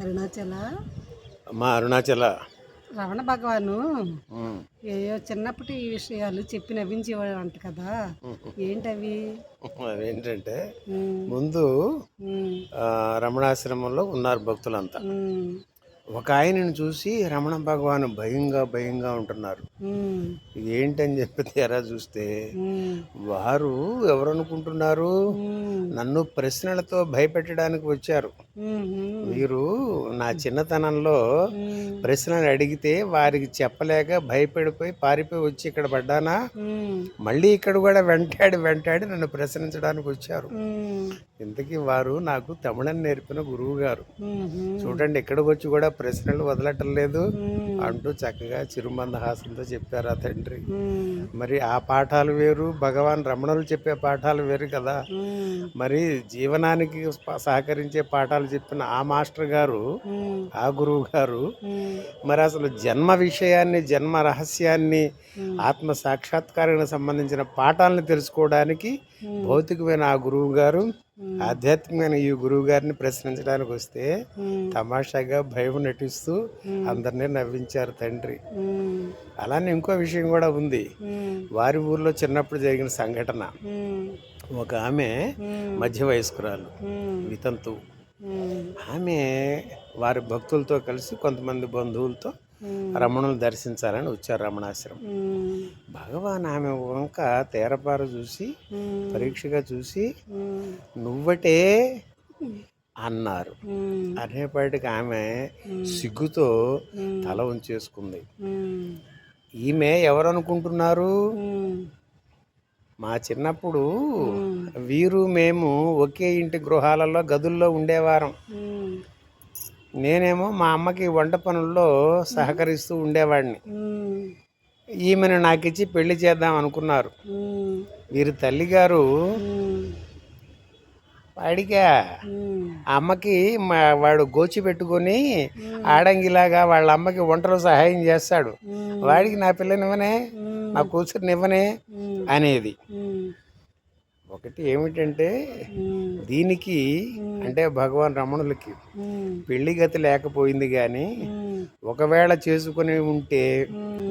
అరుణాచల మా అరుణాచల రమణ భగవాను ఉమ్, ఏయో చిన్నప్పటి విషయాలు చెప్పి నవ్వించేవాడు అంట కదా. ఏంటవి? అవేంటంటే ఉమ్, ముందు ఉమ్, రమణాశ్రమంలో ఉన్నారు భక్తులంతా. ఉమ్, ఒక ఆయనను చూసి రమణ భగవాన్ భయంగా భయంగా ఉంటున్నారు. ఉమ్, ఇది ఏంటని చెప్పి తీరా చూస్తే ఉమ్, వారు ఎవరనుకుంటున్నారు? ఉమ్, నన్ను ప్రశ్నలతో భయపెట్టడానికి వచ్చారు. ఉమ్, వీరు నా చిన్నతనంలో ఉమ్, ప్రశ్నలు అడిగితే వారికి చెప్పలేక భయపడిపోయి పారిపోయి వచ్చి ఇక్కడ పడ్డానా, ఉమ్, మళ్ళీ ఇక్కడ కూడా వెంటాడి వెంటాడి నన్ను ప్రశ్నించడానికి వచ్చారు. ఉమ్, ఇంతకీ వారు నాకు తమిళం నేర్పిన గురువు గారు. ఉమ్, చూడండి, ఇక్కడికి వచ్చి కూడా ప్రశ్నలు వదలటం లేదు ఉమ్, అంటూ చక్కగా చిరుమందహాసంతో చెప్పారు ఆ తండ్రి. ఉమ్, మరి ఆ పాఠాలు వేరు, భగవాన్ రమణులు చెప్పే పాఠాలు వేరు కదా. ఉమ్, మరి జీవనానికి సహకరించే పాఠాలు చెప్పిన ఆ మాస్టర్ గారు, ఉమ్, ఆ గురువు గారు ఉమ్, మరి అసలు జన్మ విషయాన్ని, జన్మ రహస్యాన్ని, ఆత్మ సాక్షాత్కారానికి సంబంధించిన పాఠాలను తెలుసుకోవడానికి భౌతికమైన ఆ గురువు గారు ఆధ్యాత్మికమైన ఈ గురువు గారిని ప్రశ్నించడానికి వస్తే తమాషాగా భయం నటిస్తూ అందరినీ నవ్వించారు తండ్రి. ఉమ్, అలానే ఇంకో విషయం కూడా ఉంది. ఉమ్, వారి ఊర్లో చిన్నప్పుడు జరిగిన సంఘటన. ఉమ్, ఒక ఆమె మధ్య వయస్కురాలు, ఉమ్, వితంతు. ఉమ్, ఆమె వారి భక్తులతో కలిసి కొంతమంది బంధువులతో రమణులు దర్శించాలని వచ్చారు రమణాశ్రమం. ఉమ్, భగవాన్ ఆమె వంక తేరపార చూసి, ఉమ్, పరీక్షగా చూసి, ఉమ్, నువ్వటే అన్నారు. ఉమ్, అనేపాటికి ఆమె సిగ్గుతో తల ఉంచేసుకుంది. ఉమ్, ఈమె ఎవరనుకుంటున్నారు? ఉమ్, మా చిన్నప్పుడు వీరు మేము ఒకే ఇంటి గృహాలలో గదుల్లో ఉండేవారం. ఉమ్, నేనేమో మా అమ్మకి వంట పనుల్లో సహకరిస్తూ ఉండేవాడిని. ఉమ్, ఈమెను నాకిచ్చి పెళ్లి చేద్దాం అనుకున్నారు. ఉమ్, వీరి తల్లిగారు ఉమ్, వాడిగా ఉమ్, అమ్మకి వాడు గోచి పెట్టుకొని ఆడంగిలాగా వాళ్ళ అమ్మకి వంటలో సహాయం చేస్తాడు. వాడికి నా పిల్లనివ్వనే, నా కూతురునివ్వనే అనేది. ఉమ్, ఒకటి ఏమిటంటే, ఉమ్, దీనికి అంటే భగవాన్ రమణులకి ఉమ్, పెళ్లి గతి లేకపోయింది, కానీ ఉమ్, ఒకవేళ చేసుకుని ఉంటే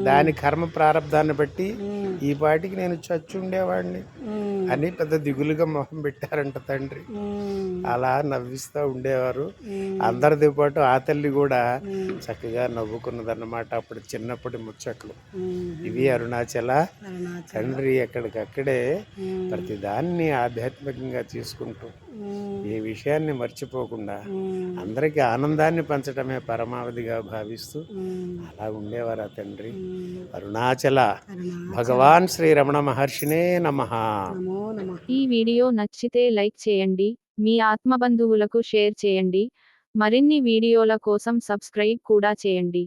దాని కర్మ ప్రారంధాన్ని బట్టి ఈ పాటికి నేను చచ్చుండేవాడిని ఉమ్, అని పెద్ద దిగులుగా మొహం పెట్టారంట తండ్రి. ఉమ్, అలా నవ్విస్తూ ఉండేవారు. అందరితో పాటు ఆ తల్లి కూడా చక్కగా నవ్వుకున్నదన్నమాట. అప్పుడు చిన్నప్పటి ముచ్చట్లు ఇవి. అరుణాచల అరుణాచల తండ్రి ఎక్కడికక్కడే ప్రతిదాన్ని ఆధ్యాత్మికంగా తీసుకుంటూ ఏ విషయాన్ని మర్చిపోకుండా అందరికీ ఆనందాన్ని పంచడమే పరమావధిగా భావిస్తూ అలా ఉండేవారు ఆ తండ్రి. అరుణాచల భగవాన్ శ్రీ రమణ మహర్షినే నమః. నమో నమః. ఈ వీడియో నచ్చితే లైక్ చేయండి, మీ ఆత్మబంధువులకు షేర్ చేయండి, మరిన్ని వీడియోల కోసం సబ్స్క్రైబ్ కూడా చేయండి.